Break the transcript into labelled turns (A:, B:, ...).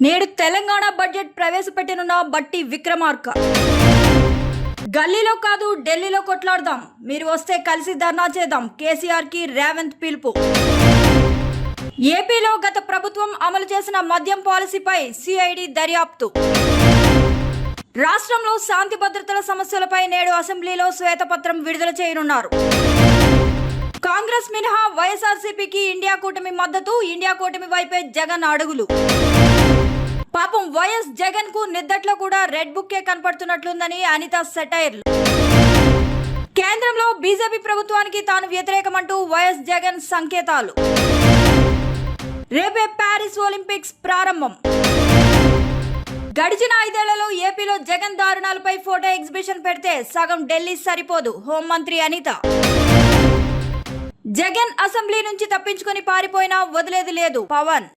A: నేడు తెలంగాణ బడ్జెట్ ప్రవేశపెట్టనున్న బట్టి విక్రమార్క. గల్లీలో కాదు ఢిల్లీలో కొట్లాడదాం, మీరు వస్తే కలిసి ధర్నా చేద్దాం, కేసీఆర్ కి రేవంత్ పిలుపు. ఏపీలో గత ప్రభుత్వం అమలు చేసిన మద్యం పాలసీపై సిఐడి దర్యాప్తు. రాష్ట్రంలో శాంతి భద్రతల సమస్యలపై నేడు అసెంబ్లీలో శ్వేతపత్రం విడుదల చేయనున్నారు. కాంగ్రెస్ మినహా వైఎస్ఆర్సీపీకి ఇండియా కూటమి మద్దతు, ఇండియా కూటమి వైపే జగన్ అడుగులు. పాపం వైఎస్ జగన్ కు నిద్దట్లో కూడా రెడ్ బుక్కే కనపడుతున్నట్లుందని అనిత సెటైర్లు. కేంద్రంలో బీజేపీ ప్రభుత్వానికి తాను వ్యతిరేకమంటూ వైఎస్ జగన్ సంకేతాలు. రేపే ప్యారిస్ ఒలింపిక్స్ ప్రారంభం. గడిచిన 5 ఏళ్లలో ఏపీలో జగన్ దారుణాలపై ఫోటో ఎగ్జిబిషన్ పెడితే సగం ఢిల్లీ సరిపోదు, హోంమంత్రి అనిత. జగన్ అసెంబ్లీ నుంచి తప్పించుకొని పారిపోయినా వదిలేది లేదు, పవన్.